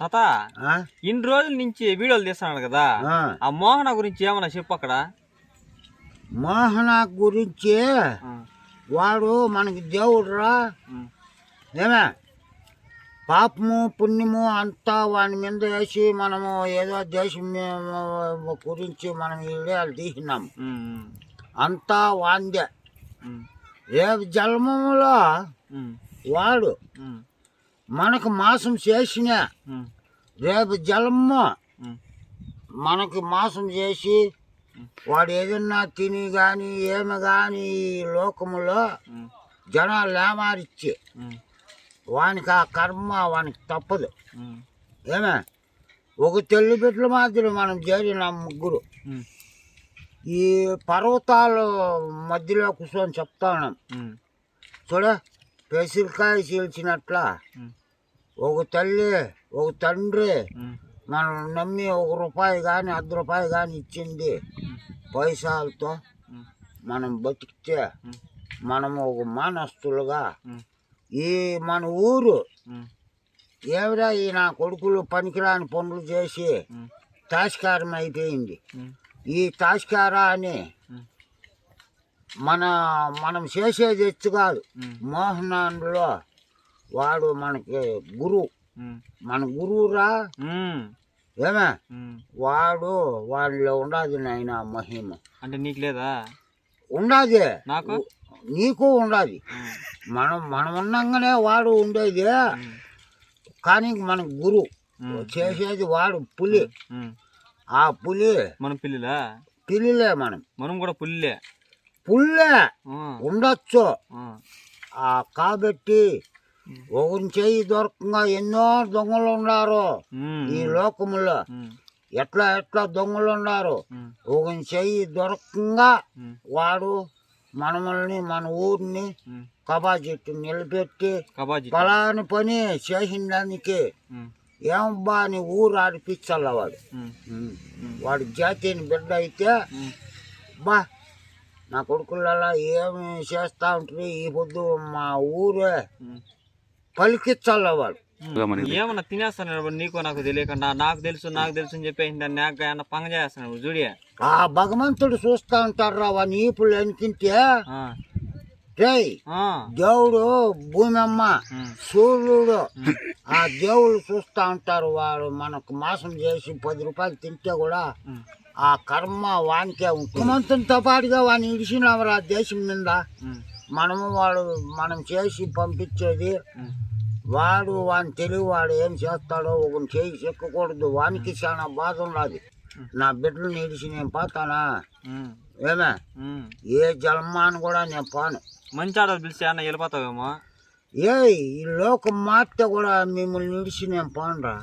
తాత ఇన్ని రోజుల నుంచి వీడియోలు తీస్తున్నాడు కదా, ఆ మోహన గురించి ఏమన్నా చెప్పు. అక్కడ మోహన గురించి వాడు మనకి దేవుడురా. ఏమే పాపము పుణ్యము అంతా వాని మీద వేసి మనము ఏదో దేశం గురించి మనం వీడియోలు తీసినాము. అంతా వాందే. రేపు జన్మములో వాడు మనకు మాసం చేసిన రేపు జన్మ మనకి మాసం చేసి వాడు ఏదన్నా తిని కానీ ఏమి కానీ ఈ లోకములో జనాలు లేమారిచ్చి వానికి ఆ కర్మ వానికి తప్పదు. ఏమే ఒక తెల్లి బిడ్డల మాదిరి మనం చేరిన ముగ్గురు ఈ పర్వతాల మధ్యలో కూర్చొని చెప్తాను. చూడ పెసిరికాయ చీల్చినట్ల ఒక తల్లి ఒక తండ్రి మనం నమ్మి ₹1 కానీ ₹10 కానీ ఇచ్చింది పైసలతో మనం బతికితే మనము ఒక మానస్తులుగా ఈ మన ఊరు ఏమిరా ఈ నా కొడుకులు పనికిరాని పనులు చేసి తాస్కారం అయిపోయింది. ఈ తాస్కారా అని మనం చేసేది ఎచ్చు కాదు. మోహనాల్లో వాడు మనకి గురువు, మన గురువురా. ఏమే వాడు వాళ్ళలో ఉండదు నాయన మహిమ. అంటే నీకు లేదా? ఉండదు, నాకు నీకు ఉండదు. మనం ఉండగానే వాడు ఉండేది. కానీ మన గురువు చేసేది వాడు పులి. ఆ పులి మనం పిల్లిలే. మనం కూడా పుల్లే ఉండొచ్చు. కాబట్టి ఒకరి చెయ్యి దొరకంగా ఎన్నో దొంగలు ఉన్నారు ఈ లోకములో. ఎట్లా దొంగలు ఉన్నారు. ఒకరి చెయ్యి దొరకంగా వాడు మనల్ని మన ఊరిని కబాజిట్టు నిలబెట్టి పలాని పని చేసిన దానికి ఏమబ్బా అని ఊరు ఆడిపించాల. వాడు జాతీయ బిడ్డ అయితే బా నా కొడుకులలో ఏమి చేస్తా ఉంటుంది ఈ పొద్దు మా ఊరే పలికిచ్చాల. వాడు ఏమన్నా తినేస్తాను నీకు నాకు తెలియకుండా నాకు తెలుసు అని చెప్పేసి నాకు పంగ చేస్తున్నాడు చూడి. ఆ భగవంతుడు చూస్తా ఉంటాడు వాని ఈపులు ఎనికింటే. దేవుడు భూమి అమ్మ సూర్యుడు ఆ దేవుడు చూస్తా ఉంటారు. వాడు మనకు మాసం చేసి ₹10 తింటే కూడా ఆ కర్మ వానికే ఉంటుంది. భగవంతునితో పాటుగా వాడిని ఇడిచినారు ఆ దేశం మీద. మనం చేసి పంపించేది వాడు వాని తెలివి. వాడు ఏం చేస్తాడో ఒకరిని చేయి చెక్కకూడదు. వానికి చాలా బాధ ఉన్నది. నా బిడ్డలు ఇడిచి నేను పోతానా? ఏమే ఏ జన్మాన్ని కూడా నేను పోను. మంచి ఆడలు పిలిచి అన్న వెళ్ళిపోతావేమో. ఈ లోకం మారితే కూడా మిమ్మల్ని ఇడిచి నేను పోనురా.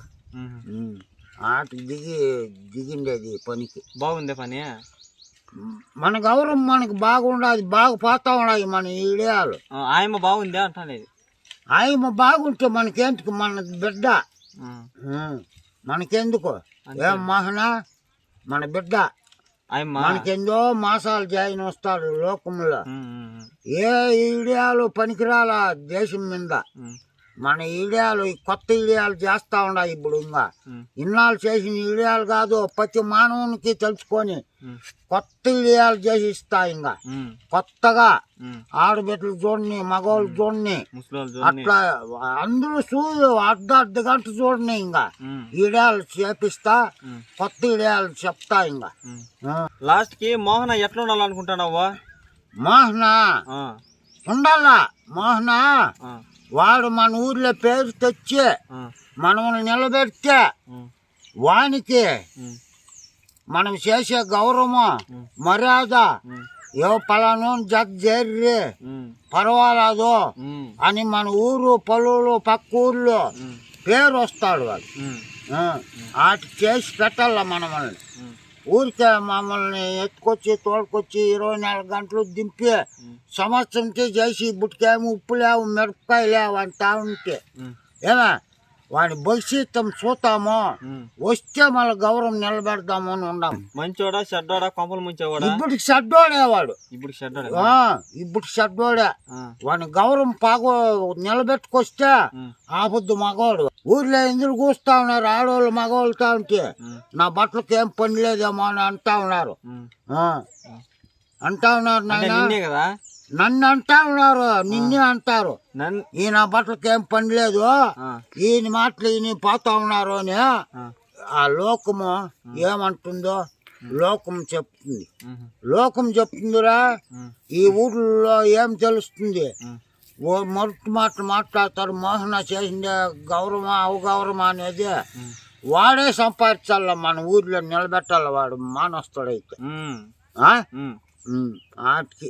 ఆటకి దిగిండేది పనికి. బాగుందే పని. మన గౌరవం మనకు బాగుండదు. బాగా పోతా ఉండాలి మన ఈడియాలు. ఆయమ్మ బాగుందే అంటానేది. ఆయమ్మ బాగుంటే మనకేంటికి మన బిడ్డ. మనకెందుకు ఏం మహనా మన బిడ్డ. మనకెందో మాసాలు జాయిన్ వస్తాడు లోకంలో. ఏ ఈడియాలు పనికిరాల దేశం మీద. మన ఈడియాలు కొత్త ఈడియాలు చేస్తా ఉన్నాయి ఇప్పుడు. ఇంకా ఇన్నాళ్ళు చేసిన ఈడియాలు కాదు. ప్రతి మానవునికి తెలుసుకొని కొత్త ఈడియాలు చేసి ఇస్తా. ఇంకా కొత్తగా ఆడబిడ్డలు చూడని మగవాళ్ళు చూడని అట్లా అందరూ అర్ధ గంట చూడని. ఇంకా ఈడియాలు చేపిస్తా. కొత్త ఈడియాలు చెప్తా. ఇంకా లాస్ట్ కి మోహన ఎట్లా ఉండాలనుకుంటున్నావా? మోహన ఉండాలా. మోహన వాడు మన ఊర్లో పేరు తెచ్చి మనల్ని నిలబెడితే వానికి మనం చేసే గౌరవము మర్యాద ఏ పలాను జర్రి పర్వాలేదు అని మన ఊరు పలువులు పక్క ఊర్లో పేరు వస్తాడు. వాడు వాటి చేసి పెట్టాల. మనల్ని ఊరికే మమ్మల్ని ఎత్తుకొచ్చి తోడుకొచ్చి 24 గంటలు దింపి సంవత్సరంకి చేసి బుట్టికేమో ఉప్పు లేవు మిరపకాయ లేవు అంటా ఉంటే ఏమే వాని భవిష్యత్తు చూస్తాము, వస్తే మళ్ళీ గౌరవం నిలబెడతాము అని ఉన్నాం. మంచోడా చెడ్డోడా, కొంపలు ముంచేవాడా? ఇప్పుడు షడ్డోడే వాడు, ఇప్పుడు షడ్డోడా, ఇప్పుడు షడ్డోడే. వాని గౌరవం నిలబెట్టుకొస్తే ఆపొద్దు మగవాడు. ఊర్లో ఎందుకు కూస్తా ఉన్నారు ఆడవాళ్ళు మగవాళ్ళతో ఉంటే, నా బట్టలకి ఏం పని లేదేమో అని అంటా ఉన్నారు. అంటా ఉన్నారు నాయన, కదా నన్ను అంటా ఉన్నారు, నిన్నే అంటారు. ఈయన బట్టలకి ఏం పని లేదు, ఈయన మాటలు ఈయన పోతా ఉన్నారు అని ఆ లోకము ఏమంటుందో లోకం చెప్తుంది. లోకం చెప్తుందిరా, ఈ ఊర్లో ఏం తెలుస్తుంది? మొదటి మాటలు మాట్లాడతారు, మోహన చేసిందే గౌరవమా అవగౌరవమా అనేది వాడే సంపాదించాల, మన ఊర్లో నిలబెట్టాల వాడు మానస్తాడైతే. వాటికి